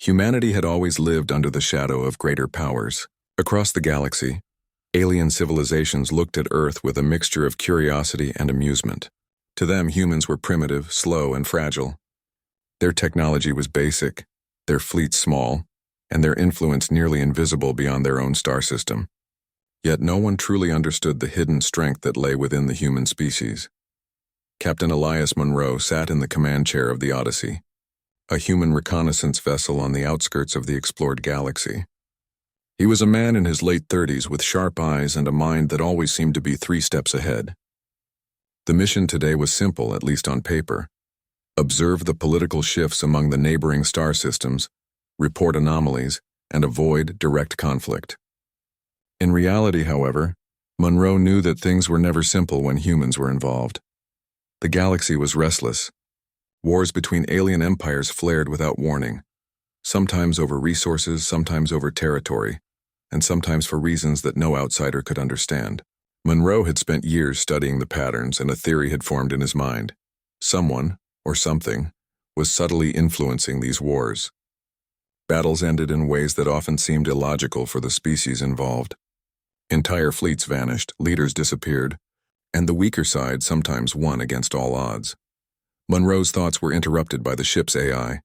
Humanity had always lived under the shadow of greater powers. Across the galaxy, alien civilizations looked at Earth with a mixture of curiosity and amusement. To them, humans were primitive, slow, and fragile. Their technology was basic, their fleets small, and their influence nearly invisible beyond their own star system. Yet no one truly understood the hidden strength that lay within the human species. Captain Elias Monroe sat in the command chair of the Odyssey, a human reconnaissance vessel on the outskirts of the explored galaxy. He was a man in his late 30s with sharp eyes and a mind that always seemed to be 3 steps ahead. The mission today was simple, at least on paper. Observe the political shifts among the neighboring star systems, report anomalies, and avoid direct conflict. In reality, however, Monroe knew that things were never simple when humans were involved. The galaxy was restless. Wars between alien empires flared without warning, sometimes over resources, sometimes over territory, and sometimes for reasons that no outsider could understand. Monroe had spent years studying the patterns, and a theory had formed in his mind. Someone, or something, was subtly influencing these wars. Battles ended in ways that often seemed illogical for the species involved. Entire fleets vanished, leaders disappeared, and the weaker side sometimes won against all odds. Monroe's thoughts were interrupted by the ship's AI.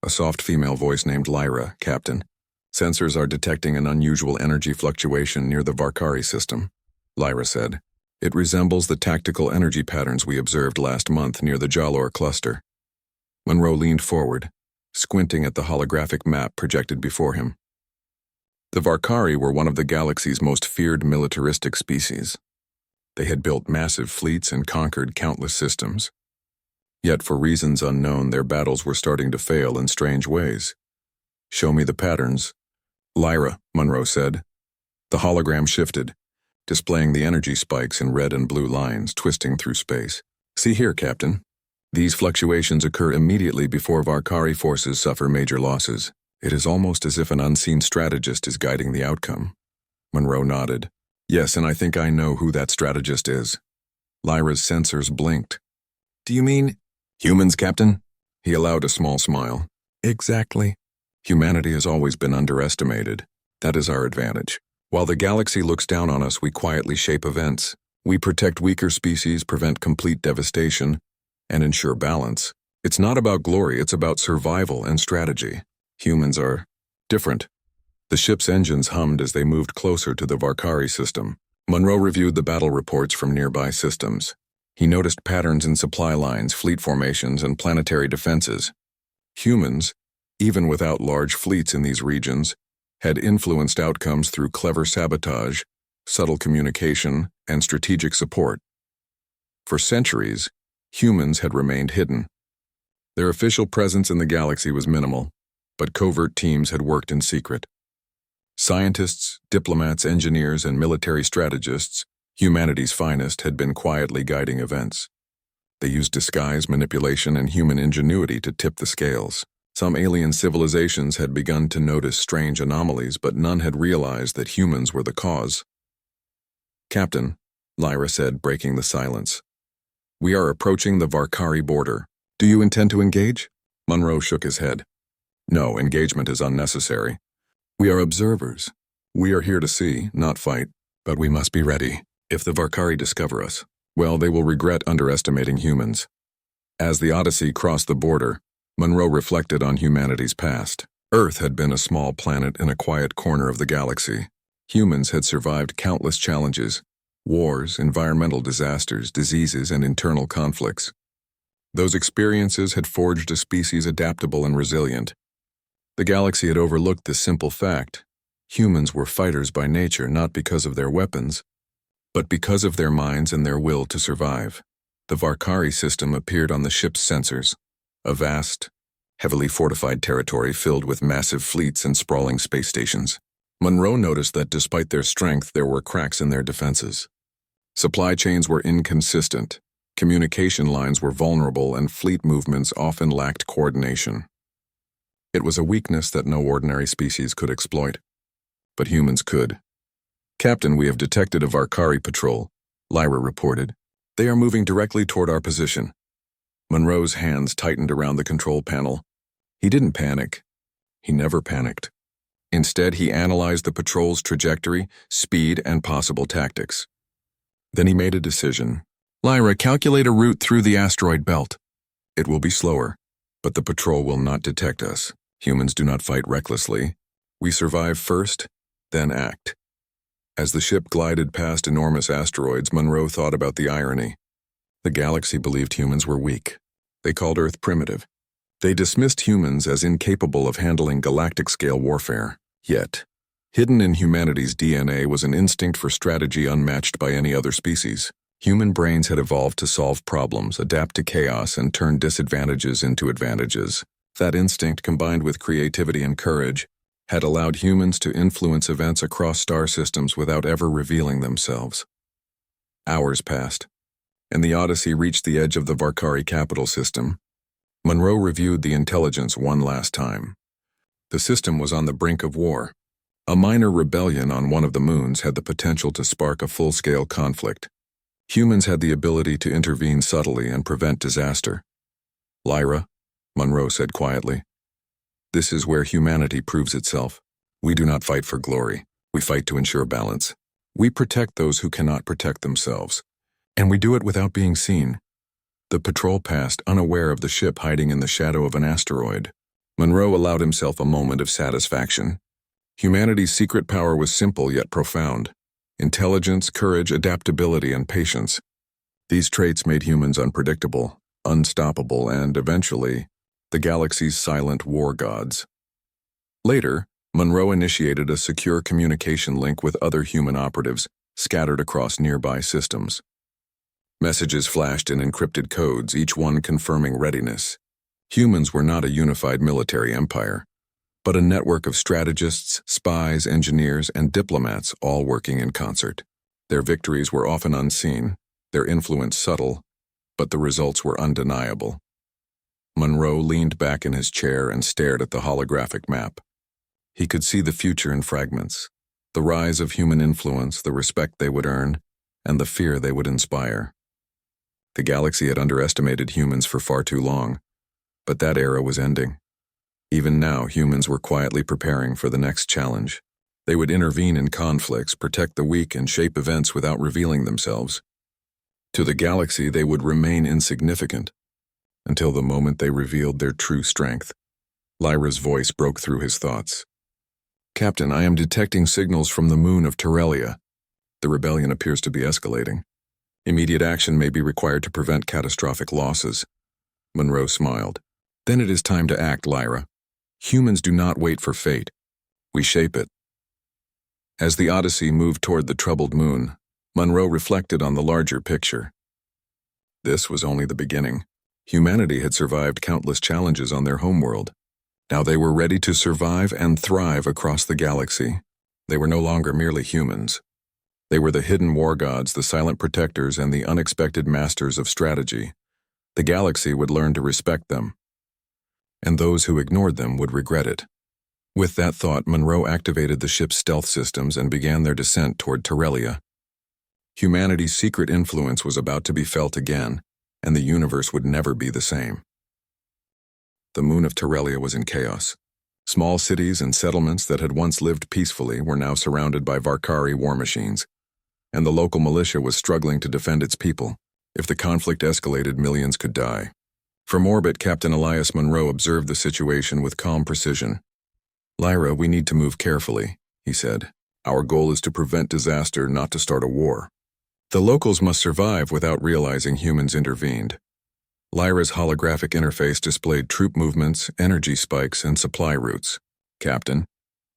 A soft female voice named Lyra, Captain. Sensors are detecting an unusual energy fluctuation near the Varkari system, Lyra said. It resembles the tactical energy patterns we observed last month near the Jalor cluster. Monroe leaned forward, squinting at the holographic map projected before him. The Varkari were one of the galaxy's most feared militaristic species. They had built massive fleets and conquered countless systems. Yet for reasons unknown, their battles were starting to fail in strange ways. Show me the patterns. Lyra, Monroe said. The hologram shifted, displaying the energy spikes in red and blue lines twisting through space. See here, Captain. These fluctuations occur immediately before Varkari forces suffer major losses. It is almost as if an unseen strategist is guiding the outcome. Monroe nodded. Yes, and I think I know who that strategist is. Lyra's sensors blinked. Do you mean humans, Captain? He allowed a small smile. Exactly. Humanity has always been underestimated. That is our advantage. While the galaxy looks down on us, we quietly shape events. We protect weaker species, prevent complete devastation, and ensure balance. It's not about glory, it's about survival and strategy. Humans are different. The ship's engines hummed as they moved closer to the Varkari system. Monroe reviewed the battle reports from nearby systems. He noticed patterns in supply lines, fleet formations, and planetary defenses. Humans, even without large fleets in these regions, had influenced outcomes through clever sabotage, subtle communication, and strategic support. For centuries, humans had remained hidden. Their official presence in the galaxy was minimal, but covert teams had worked in secret. Scientists, diplomats, engineers, and military strategists, humanity's finest, had been quietly guiding events. They used disguise, manipulation, and human ingenuity to tip the scales. Some alien civilizations had begun to notice strange anomalies, but none had realized that humans were the cause. Captain, Lyra said, breaking the silence. We are approaching the Varkari border. Do you intend to engage? Monroe shook his head. No, engagement is unnecessary. We are observers. We are here to see, not fight, but we must be ready. If the Varkari discover us, well, they will regret underestimating humans. As the Odyssey crossed the border, Monroe reflected on humanity's past. Earth had been a small planet in a quiet corner of the galaxy. Humans had survived countless challenges, wars, environmental disasters, diseases, and internal conflicts. Those experiences had forged a species adaptable and resilient. The galaxy had overlooked this simple fact. Humans were fighters by nature, not because of their weapons, but because of their minds and their will to survive. The Varkari system appeared on the ship's sensors, a vast, heavily fortified territory filled with massive fleets and sprawling space stations. Monroe noticed that despite their strength, there were cracks in their defenses. Supply chains were inconsistent, communication lines were vulnerable, and fleet movements often lacked coordination. It was a weakness that no ordinary species could exploit, but humans could. Captain, we have detected a Varkari patrol, Lyra reported. They are moving directly toward our position. Monroe's hands tightened around the control panel. He didn't panic. He never panicked. Instead, he analyzed the patrol's trajectory, speed, and possible tactics. Then he made a decision. Lyra, calculate a route through the asteroid belt. It will be slower, but the patrol will not detect us. Humans do not fight recklessly. We survive first, then act. As the ship glided past enormous asteroids, Monroe thought about the irony. The galaxy believed humans were weak. They called Earth primitive. They dismissed humans as incapable of handling galactic-scale warfare. Yet, hidden in humanity's DNA was an instinct for strategy unmatched by any other species. Human brains had evolved to solve problems, adapt to chaos, and turn disadvantages into advantages. That instinct, combined with creativity and courage, had allowed humans to influence events across star systems without ever revealing themselves. Hours passed, and the Odyssey reached the edge of the Varkari capital system. Monroe reviewed the intelligence one last time. The system was on the brink of war. A minor rebellion on one of the moons had the potential to spark a full-scale conflict. Humans had the ability to intervene subtly and prevent disaster. Lyra, Monroe said quietly, this is where humanity proves itself. We do not fight for glory. We fight to ensure balance. We protect those who cannot protect themselves. And we do it without being seen. The patrol passed, unaware of the ship hiding in the shadow of an asteroid. Monroe allowed himself a moment of satisfaction. Humanity's secret power was simple yet profound. Intelligence, courage, adaptability, and patience. These traits made humans unpredictable, unstoppable, and, eventually, the galaxy's silent war gods. Later, Monroe initiated a secure communication link with other human operatives scattered across nearby systems. Messages flashed in encrypted codes, each one confirming readiness. Humans were not a unified military empire, but a network of strategists, spies, engineers, and diplomats all working in concert. Their victories were often unseen, their influence subtle, but the results were undeniable. Monroe leaned back in his chair and stared at the holographic map. He could see the future in fragments, the rise of human influence, the respect they would earn, and the fear they would inspire. The galaxy had underestimated humans for far too long, but that era was ending. Even now, humans were quietly preparing for the next challenge. They would intervene in conflicts, protect the weak, and shape events without revealing themselves. To the galaxy, they would remain insignificant, until the moment they revealed their true strength. Lyra's voice broke through his thoughts. Captain, I am detecting signals from the moon of Terelia. The rebellion appears to be escalating. Immediate action may be required to prevent catastrophic losses. Monroe smiled. Then it is time to act, Lyra. Humans do not wait for fate. We shape it. As the Odyssey moved toward the troubled moon, Monroe reflected on the larger picture. This was only the beginning. Humanity had survived countless challenges on their homeworld. Now they were ready to survive and thrive across the galaxy. They were no longer merely humans. They were the hidden war gods, the silent protectors, and the unexpected masters of strategy. The galaxy would learn to respect them, and those who ignored them would regret it. With that thought, Monroe activated the ship's stealth systems and began their descent toward Terelia. Humanity's secret influence was about to be felt again, and the universe would never be the same. The moon of Terelia was in chaos. Small cities and settlements that had once lived peacefully were now surrounded by Varkari war machines, and the local militia was struggling to defend its people. If the conflict escalated, millions could die. From orbit, Captain Elias Monroe observed the situation with calm precision. Lyra, we need to move carefully, he said. Our goal is to prevent disaster, not to start a war. The locals must survive without realizing humans intervened. Lyra's holographic interface displayed troop movements, energy spikes, and supply routes. Captain,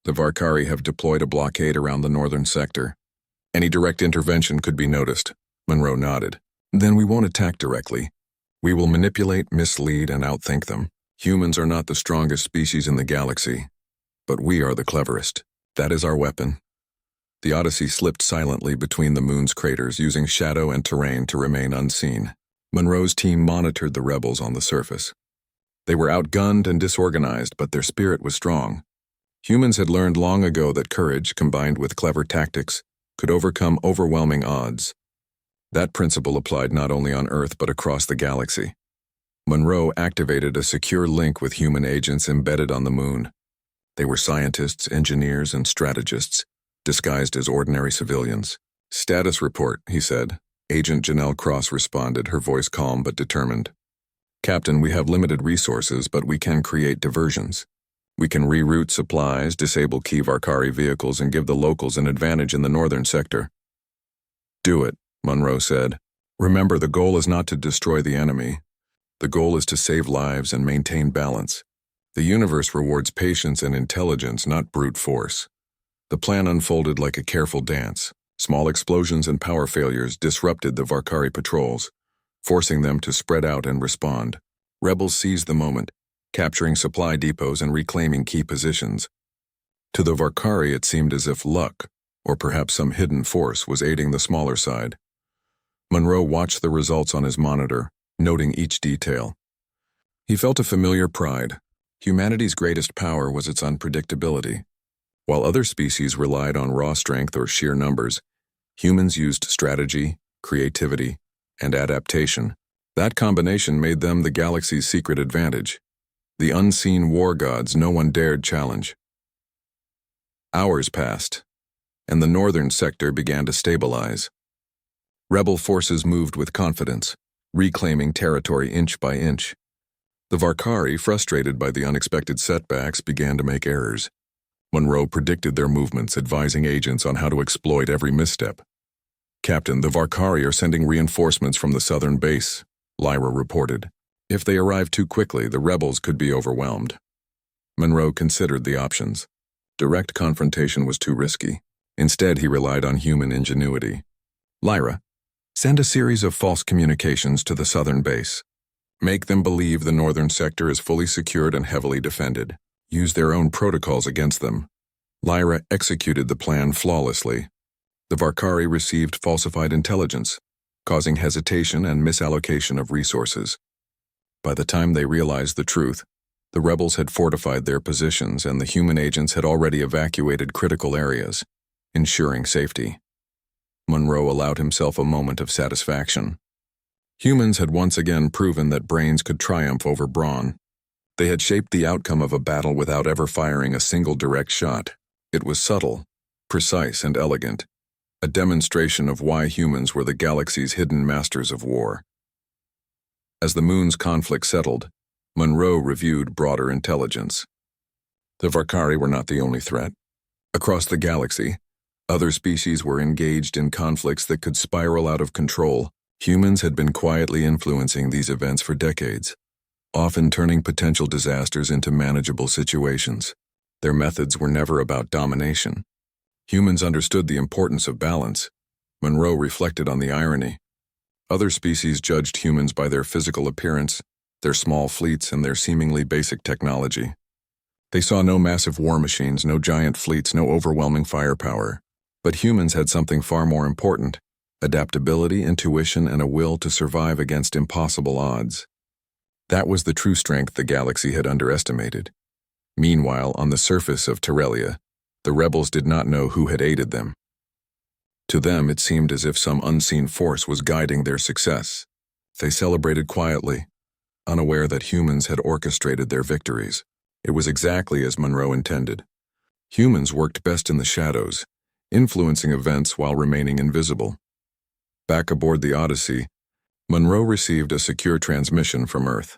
the Varkari have deployed a blockade around the northern sector. Any direct intervention could be noticed. Monroe nodded. Then we won't attack directly. We will manipulate, mislead, and outthink them. Humans are not the strongest species in the galaxy, but we are the cleverest. That is our weapon. The Odyssey slipped silently between the moon's craters, using shadow and terrain to remain unseen. Monroe's team monitored the rebels on the surface. They were outgunned and disorganized, but their spirit was strong. Humans had learned long ago that courage, combined with clever tactics, could overcome overwhelming odds. That principle applied not only on Earth but across the galaxy. Monroe activated a secure link with human agents embedded on the moon. They were scientists, engineers, and strategists, disguised as ordinary civilians. "Status report," he said. Agent Janelle Cross responded, her voice calm but determined. "Captain, we have limited resources, but we can create diversions. We can reroute supplies, disable key Varkari vehicles, and give the locals an advantage in the northern sector." "Do it," Monroe said. "Remember, the goal is not to destroy the enemy. The goal is to save lives and maintain balance. The universe rewards patience and intelligence, not brute force." The plan unfolded like a careful dance. Small explosions and power failures disrupted the Varkari patrols, forcing them to spread out and respond. Rebels seized the moment, capturing supply depots and reclaiming key positions. To the Varkari, it seemed as if luck, or perhaps some hidden force, was aiding the smaller side. Monroe watched the results on his monitor, noting each detail. He felt a familiar pride. Humanity's greatest power was its unpredictability. While other species relied on raw strength or sheer numbers, humans used strategy, creativity, and adaptation. That combination made them the galaxy's secret advantage. The unseen war gods no one dared challenge. Hours passed, and the northern sector began to stabilize. Rebel forces moved with confidence, reclaiming territory inch by inch. The Varkari, frustrated by the unexpected setbacks, began to make errors. Monroe predicted their movements, advising agents on how to exploit every misstep. "Captain, the Varkari are sending reinforcements from the southern base," Lyra reported. "If they arrive too quickly, the rebels could be overwhelmed." Monroe considered the options. Direct confrontation was too risky. Instead, he relied on human ingenuity. "Lyra, send a series of false communications to the southern base. Make them believe the northern sector is fully secured and heavily defended. Use their own protocols against them." Lyra executed the plan flawlessly. The Varkari received falsified intelligence, causing hesitation and misallocation of resources. By the time they realized the truth, the rebels had fortified their positions and the human agents had already evacuated critical areas, ensuring safety. Monroe allowed himself a moment of satisfaction. Humans had once again proven that brains could triumph over brawn. They had shaped the outcome of a battle without ever firing a single direct shot. It was subtle, precise, and elegant, a demonstration of why humans were the galaxy's hidden masters of war. As the moon's conflict settled, Monroe reviewed broader intelligence. The Varkari were not the only threat. Across the galaxy, other species were engaged in conflicts that could spiral out of control. Humans had been quietly influencing these events for decades, often turning potential disasters into manageable situations. Their methods were never about domination. Humans understood the importance of balance. Monroe reflected on the irony. Other species judged humans by their physical appearance, their small fleets, and their seemingly basic technology. They saw no massive war machines, no giant fleets, no overwhelming firepower. But humans had something far more important: adaptability, intuition, and a will to survive against impossible odds. That was the true strength the galaxy had underestimated. Meanwhile, on the surface of Terrelia, the rebels did not know who had aided them. To them, it seemed as if some unseen force was guiding their success. They celebrated quietly, unaware that humans had orchestrated their victories. It was exactly as Monroe intended. Humans worked best in the shadows, influencing events while remaining invisible. Back aboard the Odyssey, Monroe received a secure transmission from Earth.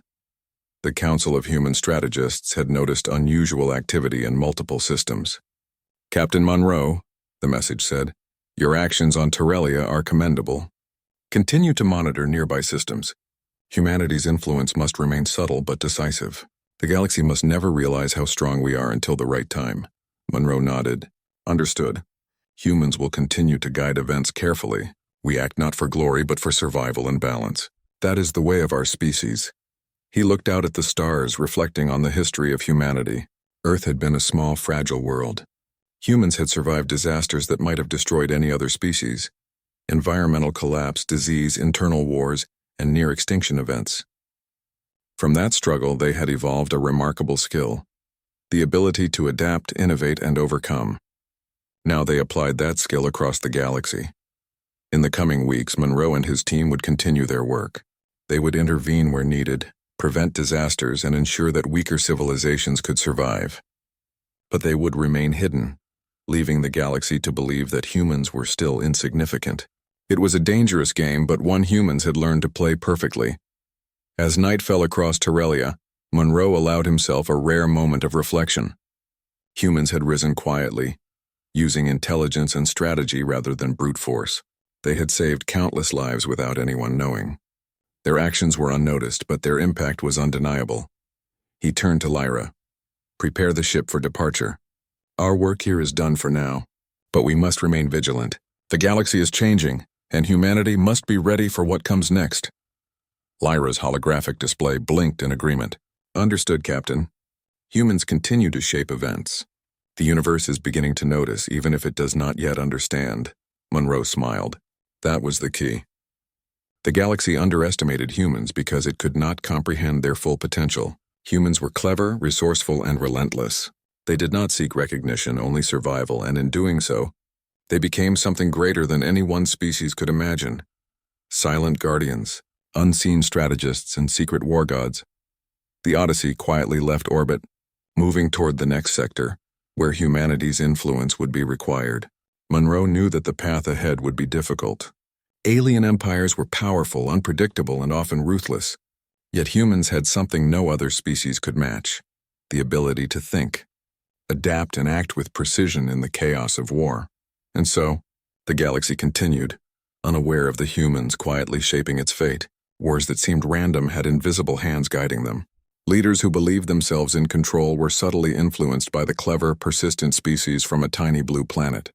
The Council of Human Strategists had noticed unusual activity in multiple systems. "Captain Monroe," the message said, "your actions on Terrelia are commendable. Continue to monitor nearby systems. Humanity's influence must remain subtle but decisive. The galaxy must never realize how strong we are until the right time." Monroe nodded. "Understood. Humans will continue to guide events carefully. We act not for glory but for survival and balance. That is the way of our species." He looked out at the stars, reflecting on the history of humanity. Earth had been a small, fragile world. Humans had survived disasters that might have destroyed any other species: environmental collapse, disease, internal wars, and near-extinction events. From that struggle, they had evolved a remarkable skill: the ability to adapt, innovate, and overcome. Now they applied that skill across the galaxy. In the coming weeks, Monroe and his team would continue their work. They would intervene where needed, prevent disasters, and ensure that weaker civilizations could survive. but they would remain hidden, leaving the galaxy to believe that humans were still insignificant. It was a dangerous game, but one humans had learned to play perfectly. As night fell across Terrelia, Monroe allowed himself a rare moment of reflection. Humans had risen quietly, using intelligence and strategy rather than brute force. They had saved countless lives without anyone knowing. Their actions were unnoticed, but their impact was undeniable. He turned to Lyra. "Prepare the ship for departure. Our work here is done for now, but we must remain vigilant. The galaxy is changing, and humanity must be ready for what comes next." Lyra's holographic display blinked in agreement. "Understood, Captain. Humans continue to shape events. The universe is beginning to notice, even if it does not yet understand." Monroe smiled. That was the key. The galaxy underestimated humans because it could not comprehend their full potential. Humans were clever, resourceful, and relentless. They did not seek recognition, only survival, and in doing so, they became something greater than any one species could imagine. Silent guardians, unseen strategists, and secret war gods. The Odyssey quietly left orbit, moving toward the next sector, where humanity's influence would be required. Monroe knew that the path ahead would be difficult. Alien empires were powerful, unpredictable, and often ruthless. Yet humans had something no other species could match: the ability to think, adapt, and act with precision in the chaos of war. And so, the galaxy continued, unaware of the humans quietly shaping its fate. Wars that seemed random had invisible hands guiding them. Leaders who believed themselves in control were subtly influenced by the clever, persistent species from a tiny blue planet.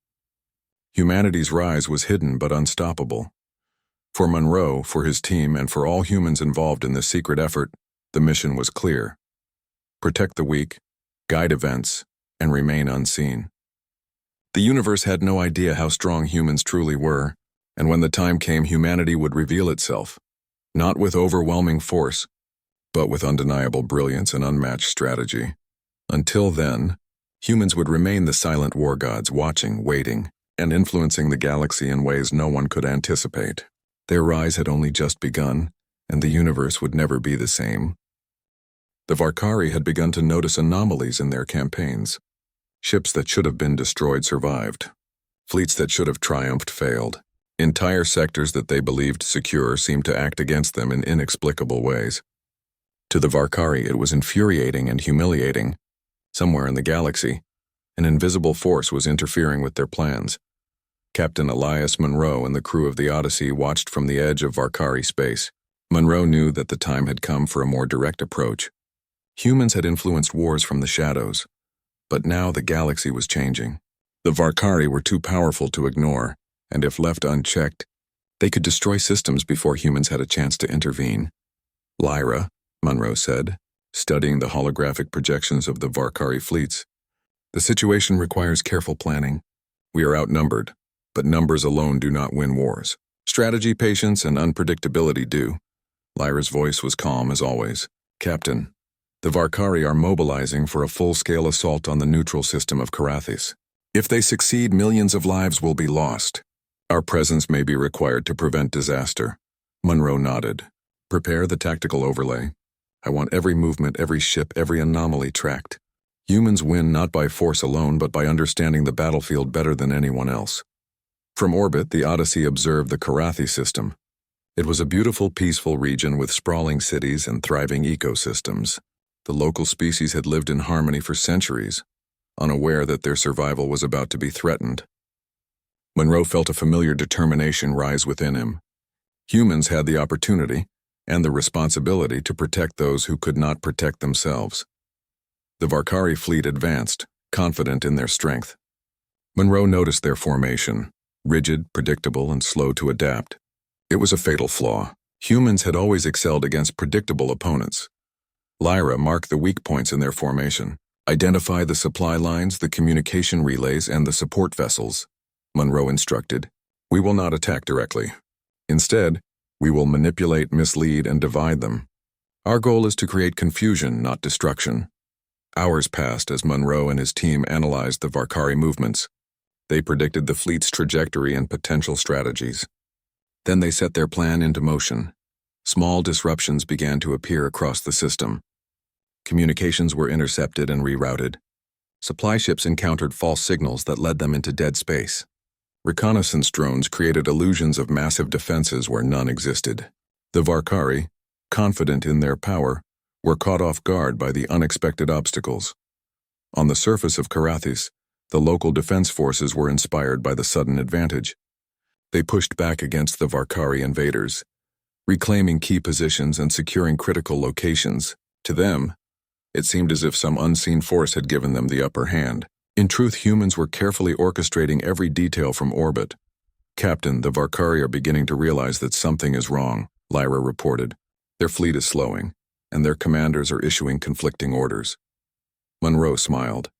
Humanity's rise was hidden but unstoppable. For Monroe, for his team, and for all humans involved in this secret effort, the mission was clear: protect the weak, guide events, and remain unseen. The universe had no idea how strong humans truly were, and when the time came, humanity would reveal itself, not with overwhelming force, but with undeniable brilliance and unmatched strategy. Until then, humans would remain the silent war gods, watching, waiting, and influencing the galaxy in ways no one could anticipate. Their rise had only just begun, and the universe would never be the same. The Varkari had begun to notice anomalies in their campaigns. Ships that should have been destroyed survived. Fleets that should have triumphed failed. Entire sectors that they believed secure seemed to act against them in inexplicable ways. To the Varkari, it was infuriating and humiliating. Somewhere in the galaxy, an invisible force was interfering with their plans. Captain Elias Monroe and the crew of the Odyssey watched from the edge of Varkari space. Monroe knew that the time had come for a more direct approach. Humans had influenced wars from the shadows, but now the galaxy was changing. The Varkari were too powerful to ignore, and if left unchecked, they could destroy systems before humans had a chance to intervene. "Lyra," Monroe said, studying the holographic projections of the Varkari fleets, "the situation requires careful planning. We are outnumbered, but numbers alone do not win wars. Strategy, patience, and unpredictability do." Lyra's voice was calm as always. "Captain, the Varkari are mobilizing for a full-scale assault on the neutral system of Carathis. If they succeed, millions of lives will be lost. Our presence may be required to prevent disaster." Monroe nodded. "Prepare the tactical overlay. I want every movement, every ship, every anomaly tracked. Humans win not by force alone, but by understanding the battlefield better than anyone else." From orbit, the Odyssey observed the Carathi system. It was a beautiful, peaceful region with sprawling cities and thriving ecosystems. The local species had lived in harmony for centuries, unaware that their survival was about to be threatened. Monroe felt a familiar determination rise within him. Humans had the opportunity and the responsibility to protect those who could not protect themselves. The Varkari fleet advanced, confident in their strength. Monroe noticed their formation, rigid, predictable, and slow to adapt. It was a fatal flaw. Humans had always excelled against predictable opponents. Lyra marked the weak points in their formation. "Identify the supply lines, the communication relays, and the support vessels," Monroe instructed. "We will not attack directly. Instead, we will manipulate, mislead, and divide them. Our goal is to create confusion, not destruction." Hours passed as Monroe and his team analyzed the Varkari movements. They predicted the fleet's trajectory and potential strategies. Then they set their plan into motion. Small disruptions began to appear across the system. Communications were intercepted and rerouted. Supply ships encountered false signals that led them into dead space. Reconnaissance drones created illusions of massive defenses where none existed. The Varkari, confident in their power, were caught off guard by the unexpected obstacles. On the surface of Carathis, the local defense forces were inspired by the sudden advantage. They pushed back against the Varkari invaders, reclaiming key positions and securing critical locations. To them, it seemed as if some unseen force had given them the upper hand. In truth, humans were carefully orchestrating every detail from orbit. "Captain, the Varkari are beginning to realize that something is wrong," Lyra reported. "Their fleet is slowing, and their commanders are issuing conflicting orders." Monroe smiled.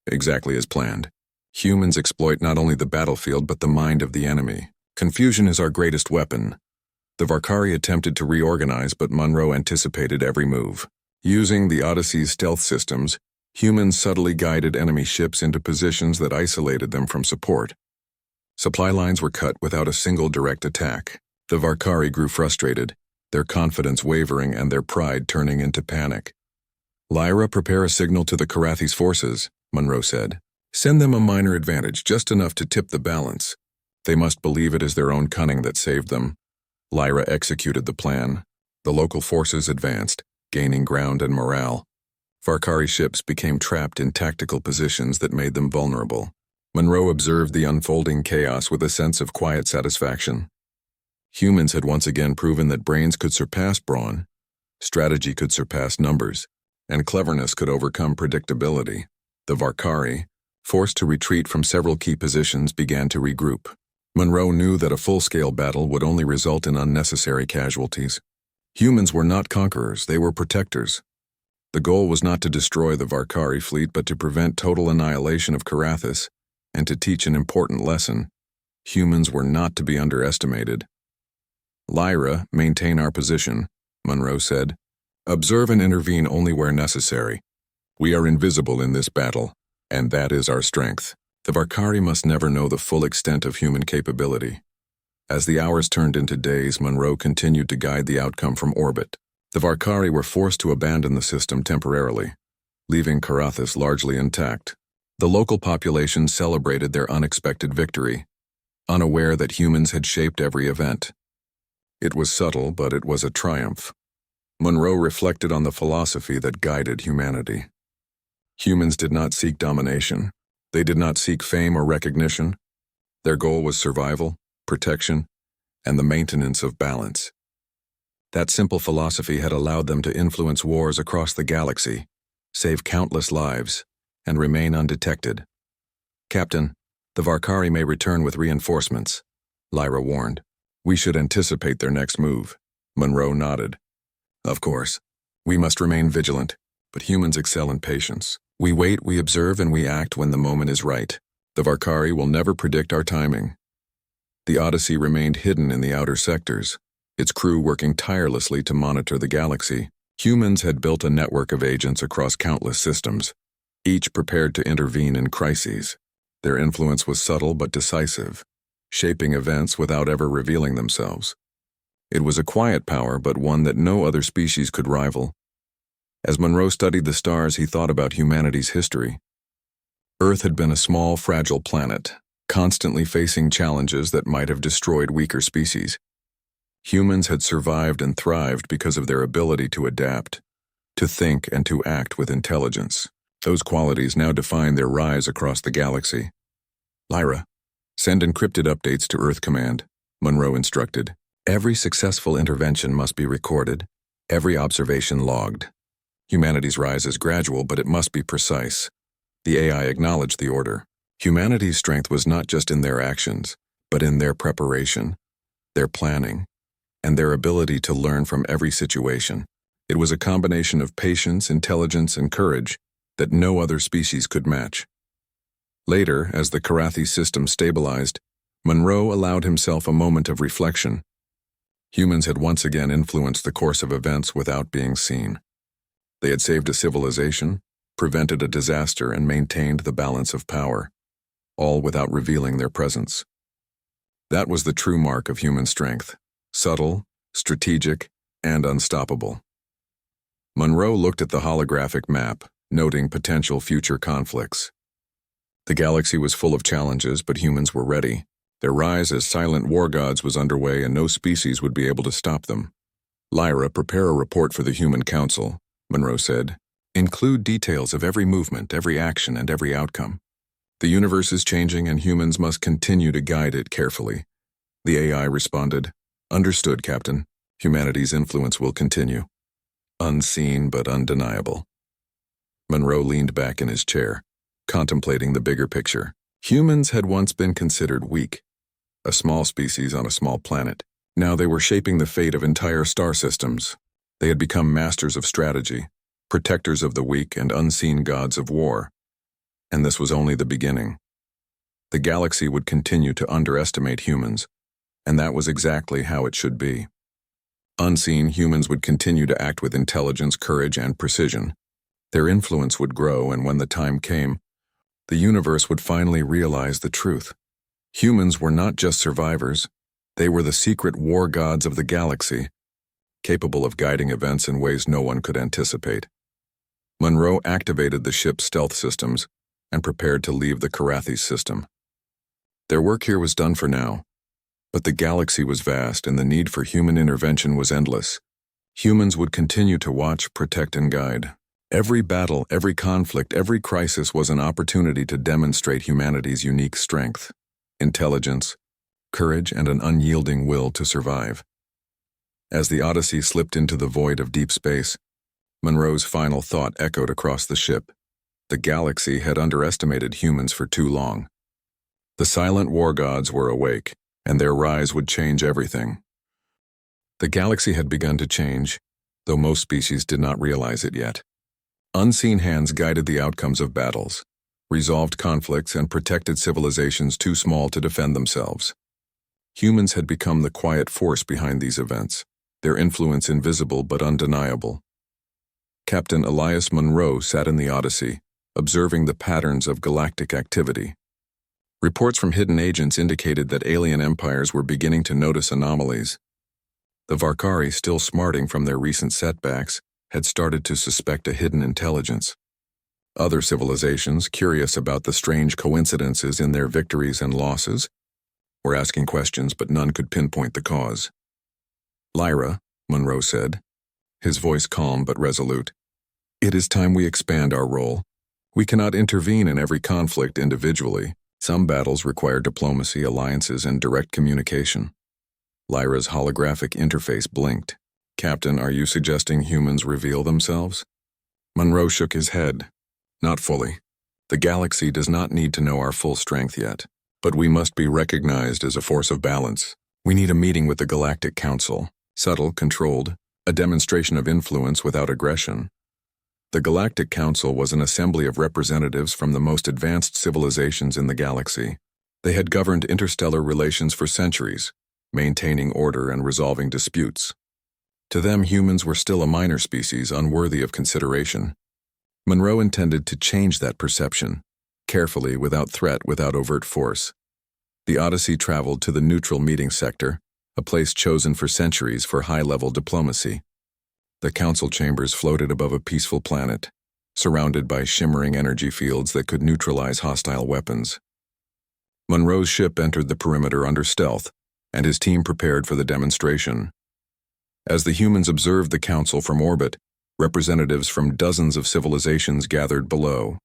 "Exactly as planned. Humans exploit not only the battlefield but the mind of the enemy. Confusion is our greatest weapon." The Varkari attempted to reorganize, but Monroe anticipated every move. Using the Odyssey's stealth systems, humans subtly guided enemy ships into positions that isolated them from support. Supply lines were cut without a single direct attack. The Varkari grew frustrated, their confidence wavering and their pride turning into panic. "Lyra, prepare a signal to the Carathis forces," Monroe said. "Send them a minor advantage, just enough to tip the balance. They must believe it is their own cunning that saved them." Lyra executed the plan. The local forces advanced, gaining ground and morale. Varkari ships became trapped in tactical positions that made them vulnerable. Monroe observed the unfolding chaos with a sense of quiet satisfaction. Humans had once again proven that brains could surpass brawn, strategy could surpass numbers, and cleverness could overcome predictability. The Varkari, forced to retreat from several key positions, began to regroup. Monroe knew that a full-scale battle would only result in unnecessary casualties. Humans were not conquerors, they were protectors. The goal was not to destroy the Varkari fleet, but to prevent total annihilation of Carathis, and to teach an important lesson. Humans were not to be underestimated. "Lyra, maintain our position," Monroe said. "Observe and intervene only where necessary. We are invisible in this battle, and that is our strength." The Varkari must never know the full extent of human capability. As the hours turned into days, Monroe continued to guide the outcome from orbit. The Varkari were forced to abandon the system temporarily, leaving Carathis largely intact. The local population celebrated their unexpected victory, unaware that humans had shaped every event. It was subtle, but it was a triumph. Monroe reflected on the philosophy that guided humanity. Humans did not seek domination. They did not seek fame or recognition. Their goal was survival, protection, and the maintenance of balance. That simple philosophy had allowed them to influence wars across the galaxy, save countless lives, and remain undetected. "Captain, the Varkari may return with reinforcements," Lyra warned. "We should anticipate their next move." Monroe nodded. "Of course. We must remain vigilant, but humans excel in patience. We wait, we observe, and we act when the moment is right. The Varkari will never predict our timing." The Odyssey remained hidden in the outer sectors, its crew working tirelessly to monitor the galaxy. Humans had built a network of agents across countless systems, each prepared to intervene in crises. Their influence was subtle but decisive, shaping events without ever revealing themselves. It was a quiet power, but one that no other species could rival. As Monroe studied the stars, he thought about humanity's history. Earth had been a small, fragile planet, constantly facing challenges that might have destroyed weaker species. Humans had survived and thrived because of their ability to adapt, to think, and to act with intelligence. Those qualities now define their rise across the galaxy. "Lyra, send encrypted updates to Earth Command," Monroe instructed. "Every successful intervention must be recorded, every observation logged. Humanity's rise is gradual, but it must be precise." The AI acknowledged the order. Humanity's strength was not just in their actions, but in their preparation, their planning, and their ability to learn from every situation. It was a combination of patience, intelligence, and courage that no other species could match. Later, as the Carathi system stabilized, Monroe allowed himself a moment of reflection. Humans had once again influenced the course of events without being seen. They had saved a civilization, prevented a disaster, and maintained the balance of power, all without revealing their presence. That was the true mark of human strength: subtle, strategic, and unstoppable. Monroe looked at the holographic map, noting potential future conflicts. The galaxy was full of challenges, but humans were ready. Their rise as silent war gods was underway, and no species would be able to stop them. "Lyra, prepare a report for the Human Council," Monroe said. "Include details of every movement, every action, and every outcome. The universe is changing, and humans must continue to guide it carefully." The AI responded, "Understood, Captain. Humanity's influence will continue. Unseen but undeniable." Monroe leaned back in his chair, contemplating the bigger picture. Humans had once been considered weak, a small species on a small planet. Now they were shaping the fate of entire star systems. They had become masters of strategy, protectors of the weak, and unseen gods of war. And this was only the beginning. The galaxy would continue to underestimate humans, and that was exactly how it should be. Unseen, humans would continue to act with intelligence, courage, and precision. Their influence would grow, and when the time came, the universe would finally realize the truth. Humans were not just survivors. They were the secret war gods of the galaxy, capable of guiding events in ways no one could anticipate. Monroe activated the ship's stealth systems and prepared to leave the Karathis system. Their work here was done for now, but the galaxy was vast and the need for human intervention was endless. Humans would continue to watch, protect, and guide. Every battle, every conflict, every crisis was an opportunity to demonstrate humanity's unique strength, intelligence, courage, and an unyielding will to survive. As the Odyssey slipped into the void of deep space, Monroe's final thought echoed across the ship. The galaxy had underestimated humans for too long. The silent war gods were awake, and their rise would change everything. The galaxy had begun to change, though most species did not realize it yet. Unseen hands guided the outcomes of battles, resolved conflicts, and protected civilizations too small to defend themselves. Humans had become the quiet force behind these events, their influence invisible but undeniable. Captain Elias Monroe sat in the Odyssey, observing the patterns of galactic activity. Reports from hidden agents indicated that alien empires were beginning to notice anomalies. The Varkari, still smarting from their recent setbacks, had started to suspect a hidden intelligence. Other civilizations, curious about the strange coincidences in their victories and losses, were asking questions, but none could pinpoint the cause. "Lyra," Monroe said, his voice calm but resolute, "it is time we expand our role. We cannot intervene in every conflict individually. Some battles require diplomacy, alliances, and direct communication." Lyra's holographic interface blinked. "Captain, are you suggesting humans reveal themselves?" Monroe shook his head. "Not fully. The galaxy does not need to know our full strength yet, but we must be recognized as a force of balance. We need a meeting with the Galactic Council, subtle, controlled, a demonstration of influence without aggression." The Galactic Council was an assembly of representatives from the most advanced civilizations in the galaxy. They had governed interstellar relations for centuries, maintaining order and resolving disputes. To them, humans were still a minor species, unworthy of consideration. Monroe intended to change that perception, carefully, without threat, without overt force. The Odyssey traveled to the neutral meeting sector, a place chosen for centuries for high-level diplomacy. The council chambers floated above a peaceful planet, surrounded by shimmering energy fields that could neutralize hostile weapons. Monroe's ship entered the perimeter under stealth, and his team prepared for the demonstration. As the humans observed the council from orbit, representatives from dozens of civilizations gathered below.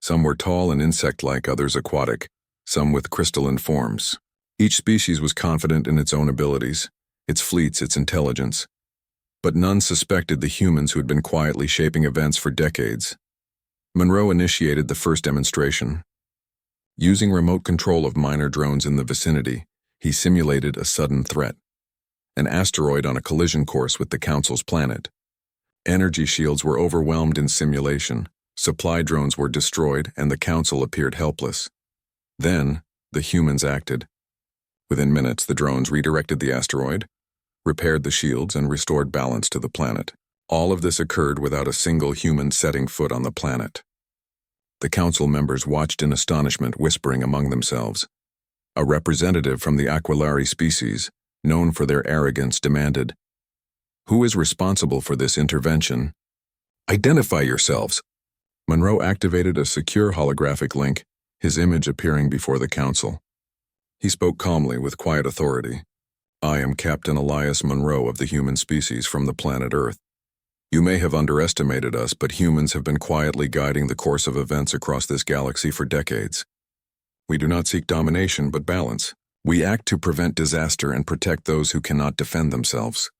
Some were tall and insect-like, others aquatic, some with crystalline forms. Each species was confident in its own abilities, its fleets, its intelligence. But none suspected the humans who had been quietly shaping events for decades. Monroe initiated the first demonstration. Using remote control of minor drones in the vicinity, he simulated a sudden threat. An asteroid on a collision course with the Council's planet. Energy shields were overwhelmed in simulation, supply drones were destroyed, and the Council appeared helpless. Then, the humans acted. Within minutes, the drones redirected the asteroid, repaired the shields, and restored balance to the planet. All of this occurred without a single human setting foot on the planet. The council members watched in astonishment, whispering among themselves. A representative from the Aquilari species, known for their arrogance, demanded, "Who is responsible for this intervention?" "Identify yourselves," Monroe activated a secure holographic link, his image appearing before the council. He spoke calmly with quiet authority. I am Captain Elias Monroe of the human species from the planet Earth. You may have underestimated us, but humans have been quietly guiding the course of events across this galaxy for decades. We do not seek domination, but balance. We act to prevent disaster and protect those who cannot defend themselves.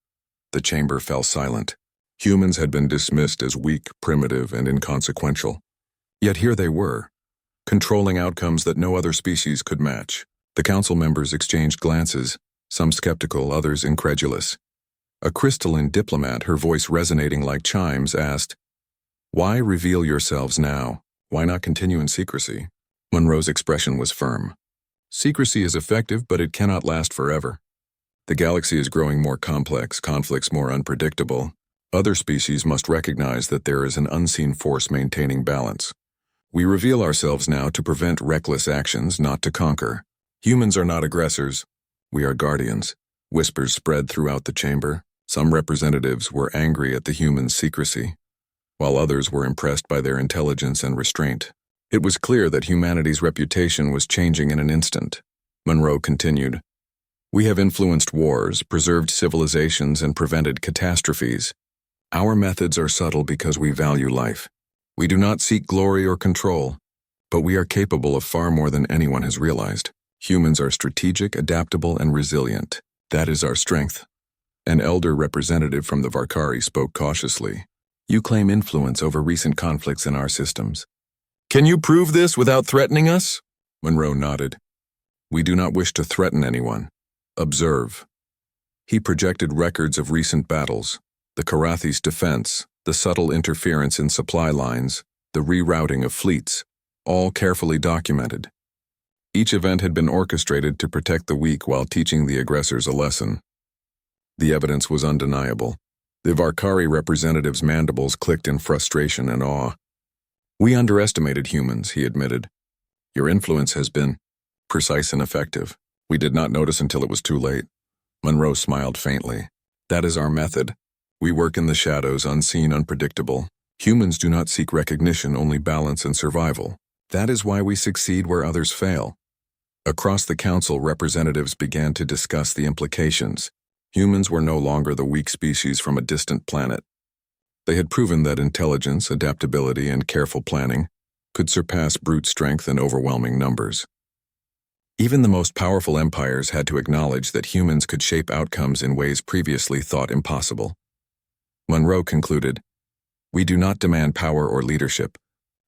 The chamber fell silent. Humans had been dismissed as weak, primitive, and inconsequential. Yet here they were, controlling outcomes that no other species could match. The council members exchanged glances, some skeptical, others incredulous. A crystalline diplomat, her voice resonating like chimes, asked, "Why reveal yourselves now? Why not continue in secrecy?" Monroe's expression was firm. Secrecy is effective, but it cannot last forever. The galaxy is growing more complex, conflicts more unpredictable. Other species must recognize that there is an unseen force maintaining balance. We reveal ourselves now to prevent reckless actions, not to conquer. Humans are not aggressors. We are guardians. Whispers spread throughout the chamber. Some representatives were angry at the humans' secrecy, while others were impressed by their intelligence and restraint. It was clear that humanity's reputation was changing in an instant. Monroe continued, "We have influenced wars, preserved civilizations, and prevented catastrophes. Our methods are subtle because we value life. We do not seek glory or control, but we are capable of far more than anyone has realized. Humans are strategic, adaptable, and resilient. That is our strength." An elder representative from the Varkari spoke cautiously. "You claim influence over recent conflicts in our systems. Can you prove this without threatening us?" Monroe nodded. "We do not wish to threaten anyone. Observe." He projected records of recent battles, the Karathi's defense, the subtle interference in supply lines, the rerouting of fleets, all carefully documented. Each event had been orchestrated to protect the weak while teaching the aggressors a lesson. The evidence was undeniable. The Varkari representative's mandibles clicked in frustration and awe. "We underestimated humans," he admitted. "Your influence has been precise and effective. We did not notice until it was too late." Monroe smiled faintly. "That is our method. We work in the shadows, unseen, unpredictable. Humans do not seek recognition, only balance and survival. That is why we succeed where others fail." Across the council, representatives began to discuss the implications. Humans were no longer the weak species from a distant planet. They had proven that intelligence, adaptability, and careful planning could surpass brute strength and overwhelming numbers. Even the most powerful empires had to acknowledge that humans could shape outcomes in ways previously thought impossible. Monroe concluded, "We do not demand power or leadership.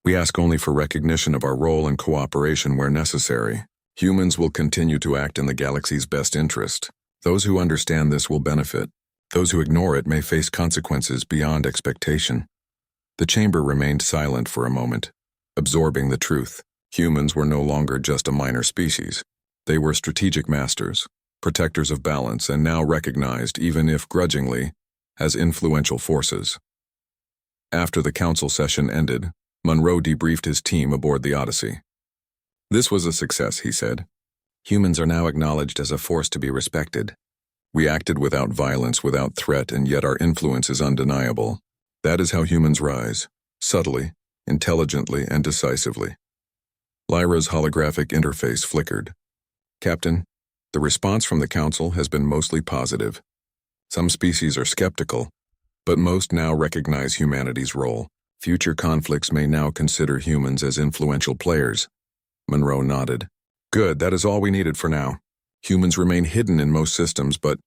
We ask only for recognition of our role and cooperation where necessary. Humans will continue to act in the galaxy's best interest. Those who understand this will benefit. Those who ignore it may face consequences beyond expectation." The chamber remained silent for a moment, absorbing the truth. Humans were no longer just a minor species. They were strategic masters, protectors of balance, and now recognized, even if grudgingly, as influential forces. After the council session ended, Monroe debriefed his team aboard the Odyssey. "This was a success," he said. "Humans are now acknowledged as a force to be respected. We acted without violence, without threat, and yet our influence is undeniable. That is how humans rise, subtly, intelligently, and decisively." Lyra's holographic interface flickered. "Captain, the response from the council has been mostly positive. Some species are skeptical, but most now recognize humanity's role. Future conflicts may now consider humans as influential players." Monroe nodded. "Good, that is all we needed for now. Humans remain hidden in most systems, but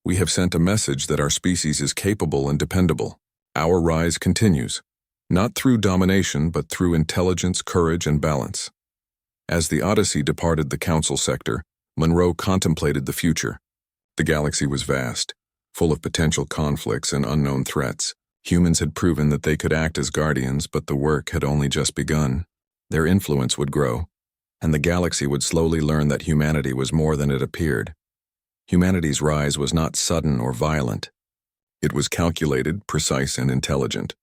we have sent a message that our species is capable and dependable. Our rise continues, not through domination, but through intelligence, courage, and balance." As the Odyssey departed the council sector, Monroe contemplated the future. The galaxy was vast, full of potential conflicts and unknown threats. Humans had proven that they could act as guardians, but the work had only just begun. Their influence would grow, and the galaxy would slowly learn that humanity was more than it appeared. Humanity's rise was not sudden or violent. It was calculated, precise, and intelligent.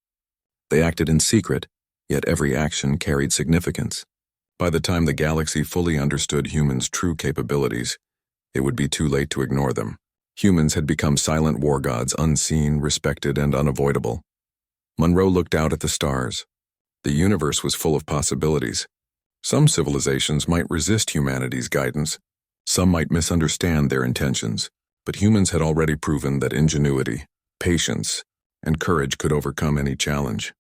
They acted in secret, yet every action carried significance. By the time the galaxy fully understood humans' true capabilities, it would be too late to ignore them. Humans had become silent war gods, unseen, respected, and unavoidable. Monroe looked out at the stars. The universe was full of possibilities. Some civilizations might resist humanity's guidance, some might misunderstand their intentions, but humans had already proven that ingenuity, patience, and courage could overcome any challenge.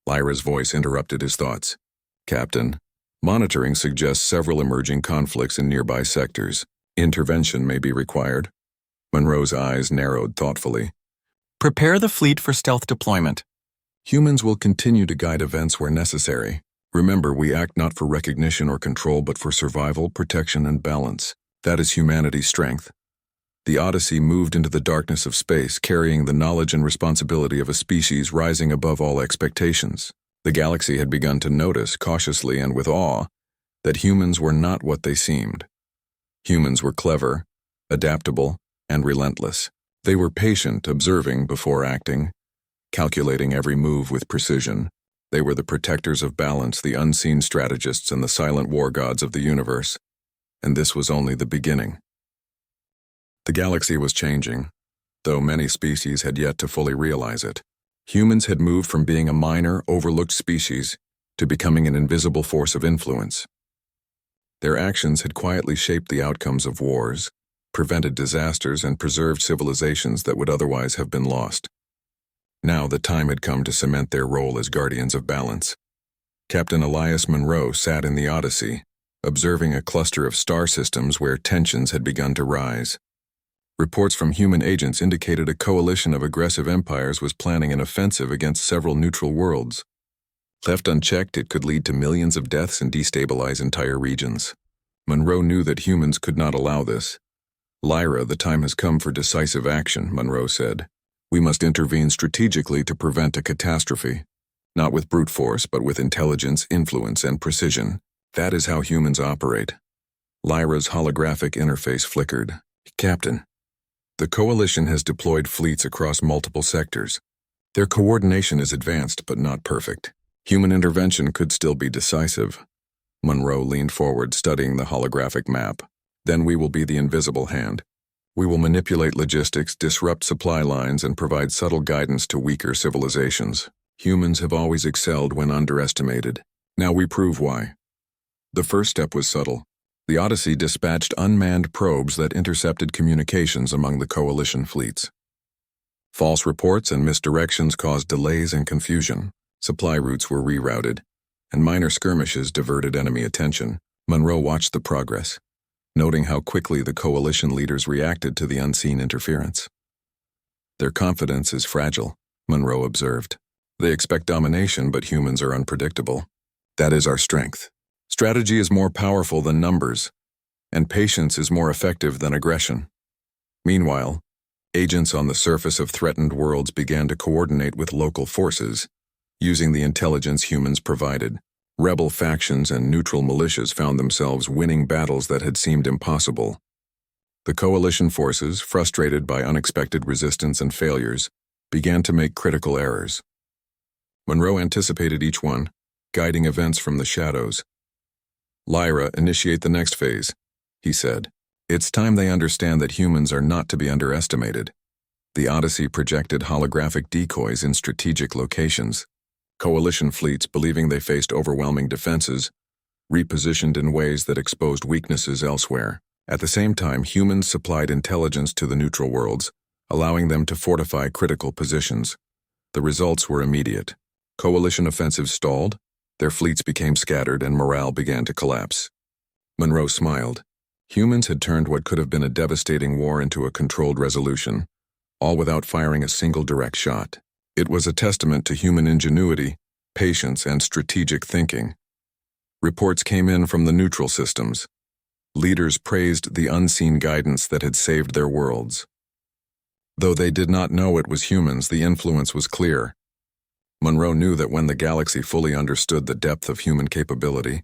Lyra's voice interrupted his thoughts. Captain, monitoring suggests several emerging conflicts in nearby sectors. Intervention may be required. Monroe's eyes narrowed thoughtfully. Prepare the fleet for stealth deployment. Humans will continue to guide events where necessary. Remember, we act not for recognition or control, but for survival, protection, and balance. That is humanity's strength. The Odyssey moved into the darkness of space, carrying the knowledge and responsibility of a species rising above all expectations. The galaxy had begun to notice, cautiously and with awe, that humans were not what they seemed. Humans were clever, adaptable, and relentless. They were patient, observing before acting, calculating every move with precision. They were the protectors of balance, the unseen strategists, and the silent war gods of the universe. And this was only the beginning. The galaxy was changing, though many species had yet to fully realize it. Humans had moved from being a minor, overlooked species to becoming an invisible force of influence. Their actions had quietly shaped the outcomes of wars, prevented disasters, and preserved civilizations that would otherwise have been lost. Now the time had come to cement their role as guardians of balance. Captain Elias Monroe sat in the Odyssey, observing a cluster of star systems where tensions had begun to rise. Reports from human agents indicated a coalition of aggressive empires was planning an offensive against several neutral worlds. Left unchecked, it could lead to millions of deaths and destabilize entire regions. Monroe knew that humans could not allow this. Lyra, the time has come for decisive action, Monroe said. We must intervene strategically to prevent a catastrophe. Not with brute force, but with intelligence, influence, and precision. That is how humans operate. Lyra's holographic interface flickered. Captain, the Coalition has deployed fleets across multiple sectors. Their coordination is advanced, but not perfect. Human intervention could still be decisive. Monroe leaned forward, studying the holographic map. Then we will be the invisible hand. We will manipulate logistics, disrupt supply lines, and provide subtle guidance to weaker civilizations. Humans have always excelled when underestimated. Now we prove why. The first step was subtle. The Odyssey dispatched unmanned probes that intercepted communications among the Coalition fleets. False reports and misdirections caused delays and confusion. Supply routes were rerouted, and minor skirmishes diverted enemy attention. Monroe watched the progress, noting how quickly the Coalition leaders reacted to the unseen interference. Their confidence is fragile, Monroe observed. They expect domination, but humans are unpredictable. That is our strength. Strategy is more powerful than numbers, and patience is more effective than aggression. Meanwhile, agents on the surface of threatened worlds began to coordinate with local forces, using the intelligence humans provided. Rebel factions and neutral militias found themselves winning battles that had seemed impossible. The Coalition forces, frustrated by unexpected resistance and failures, began to make critical errors. Monroe anticipated each one, guiding events from the shadows. Lyra, initiate the next phase, he said. It's time they understand that humans are not to be underestimated. The Odyssey projected holographic decoys in strategic locations. Coalition fleets, believing they faced overwhelming defenses, repositioned in ways that exposed weaknesses elsewhere. At the same time, humans supplied intelligence to the neutral worlds, allowing them to fortify critical positions. The results were immediate. Coalition offensives stalled, their fleets became scattered, and morale began to collapse. Monroe smiled. Humans had turned what could have been a devastating war into a controlled resolution, all without firing a single direct shot. It was a testament to human ingenuity, patience, and strategic thinking. Reports came in from the neutral systems. Leaders praised the unseen guidance that had saved their worlds. Though they did not know it was humans, the influence was clear. Monroe knew that when the galaxy fully understood the depth of human capability,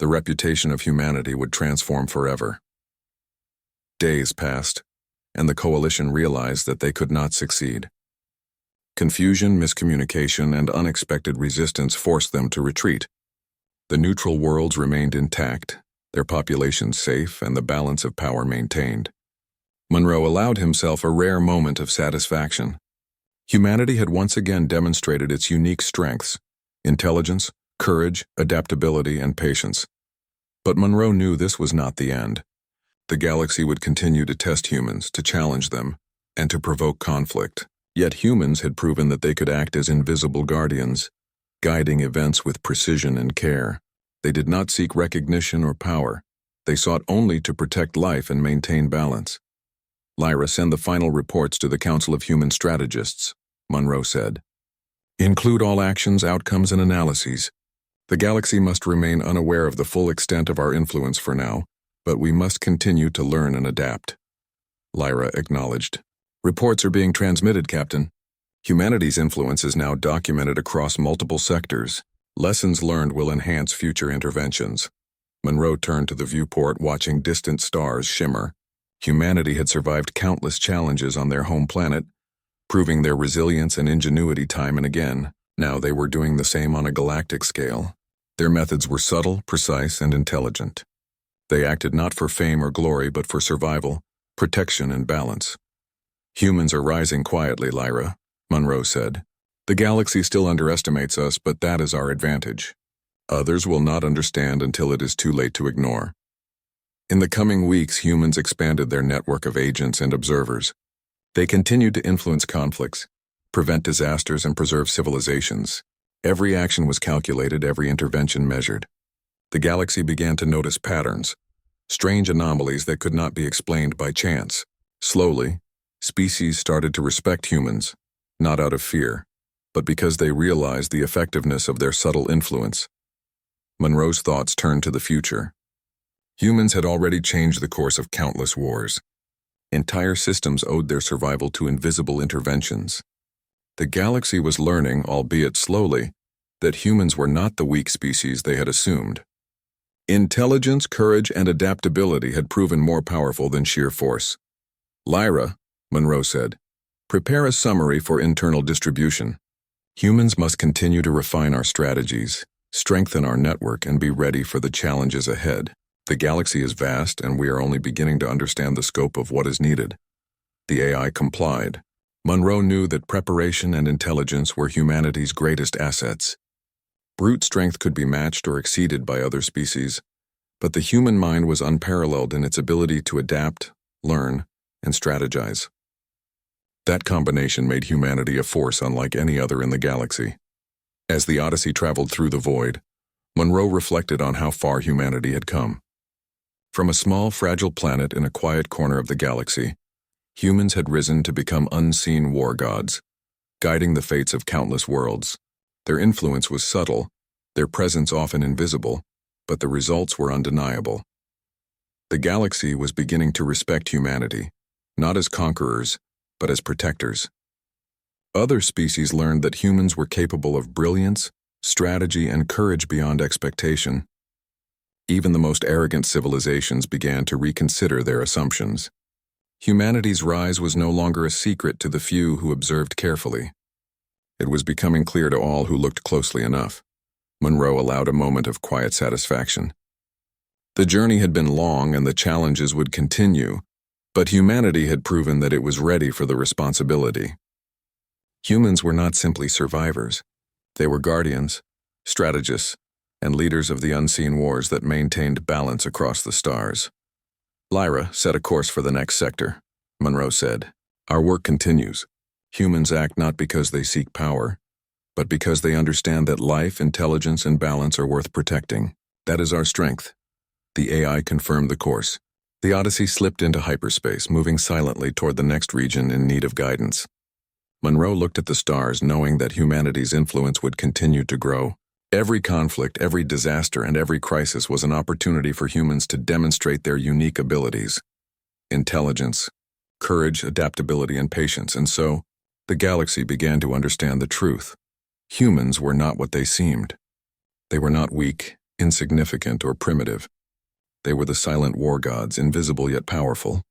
the reputation of humanity would transform forever. Days passed, and the Coalition realized that they could not succeed. Confusion, miscommunication, and unexpected resistance forced them to retreat. The neutral worlds remained intact, their populations safe, and the balance of power maintained. Monroe allowed himself a rare moment of satisfaction. Humanity had once again demonstrated its unique strengths: intelligence, courage, adaptability, and patience. But Monroe knew this was not the end. The galaxy would continue to test humans, to challenge them, and to provoke conflict. Yet humans had proven that they could act as invisible guardians, guiding events with precision and care. They did not seek recognition or power. They sought only to protect life and maintain balance. "Lyra, send the final reports to the Council of Human Strategists," Monroe said. "Include all actions, outcomes, and analyses. The galaxy must remain unaware of the full extent of our influence for now, but we must continue to learn and adapt." Lyra acknowledged. "Reports are being transmitted, Captain. Humanity's influence is now documented across multiple sectors. Lessons learned will enhance future interventions." Monroe turned to the viewport, watching distant stars shimmer. Humanity had survived countless challenges on their home planet, proving their resilience and ingenuity time and again. Now they were doing the same on a galactic scale. Their methods were subtle, precise, and intelligent. They acted not for fame or glory, but for survival, protection, and balance. "Humans are rising quietly, Lyra," Monroe said. "The galaxy still underestimates us, but that is our advantage. Others will not understand until it is too late to ignore." In the coming weeks, humans expanded their network of agents and observers. They continued to influence conflicts, prevent disasters, and preserve civilizations. Every action was calculated, every intervention measured. The galaxy began to notice patterns, strange anomalies that could not be explained by chance. Slowly, species started to respect humans, not out of fear, but because they realized the effectiveness of their subtle influence. Monroe's thoughts turned to the future. Humans had already changed the course of countless wars. Entire systems owed their survival to invisible interventions. The galaxy was learning, albeit slowly, that humans were not the weak species they had assumed. Intelligence, courage, and adaptability had proven more powerful than sheer force. "Lyra," Monroe said, "prepare a summary for internal distribution. Humans must continue to refine our strategies, strengthen our network, and be ready for the challenges ahead. The galaxy is vast, and we are only beginning to understand the scope of what is needed." The AI complied. Monroe knew that preparation and intelligence were humanity's greatest assets. Brute strength could be matched or exceeded by other species, but the human mind was unparalleled in its ability to adapt, learn, and strategize. That combination made humanity a force unlike any other in the galaxy. As the Odyssey traveled through the void, Monroe reflected on how far humanity had come. From a small, fragile planet in a quiet corner of the galaxy, humans had risen to become unseen war gods, guiding the fates of countless worlds. Their influence was subtle, their presence often invisible, but the results were undeniable. The galaxy was beginning to respect humanity, not as conquerors, but as protectors. Other species learned that humans were capable of brilliance, strategy, and courage beyond expectation. Even the most arrogant civilizations began to reconsider their assumptions. Humanity's rise was no longer a secret to the few who observed carefully. It was becoming clear to all who looked closely enough. Monroe allowed a moment of quiet satisfaction. The journey had been long and the challenges would continue, but humanity had proven that it was ready for the responsibility. Humans were not simply survivors. They were guardians, strategists, and leaders of the unseen wars that maintained balance across the stars. "Lyra, set a course for the next sector," Monroe said. "Our work continues. Humans act not because they seek power, but because they understand that life, intelligence, and balance are worth protecting. That is our strength." The AI confirmed the course. The Odyssey slipped into hyperspace, moving silently toward the next region in need of guidance. Monroe looked at the stars, knowing that humanity's influence would continue to grow. Every conflict, every disaster, and every crisis was an opportunity for humans to demonstrate their unique abilities. Intelligence, courage, adaptability, and patience, and so, the galaxy began to understand the truth. Humans were not what they seemed. They were not weak, insignificant, or primitive. They were the silent war gods, invisible yet powerful,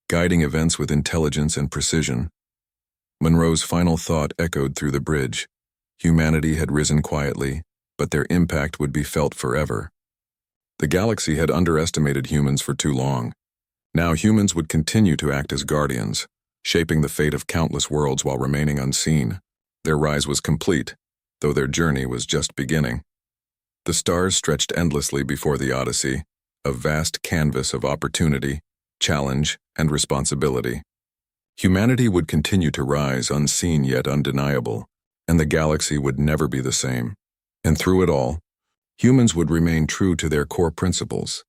guiding events with intelligence and precision. Monroe's final thought echoed through the bridge. Humanity had risen quietly, but their impact would be felt forever. The galaxy had underestimated humans for too long. Now humans would continue to act as guardians, shaping the fate of countless worlds while remaining unseen. Their rise was complete, though their journey was just beginning. The stars stretched endlessly before the Odyssey, a vast canvas of opportunity, challenge, and responsibility. Humanity would continue to rise unseen yet undeniable, and the galaxy would never be the same. And through it all, humans would remain true to their core principles: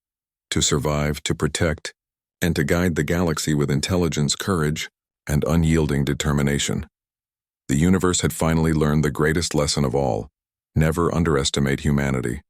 to survive, to protect, and to guide the galaxy with intelligence, courage, and unyielding determination. The universe had finally learned the greatest lesson of all: never underestimate humanity.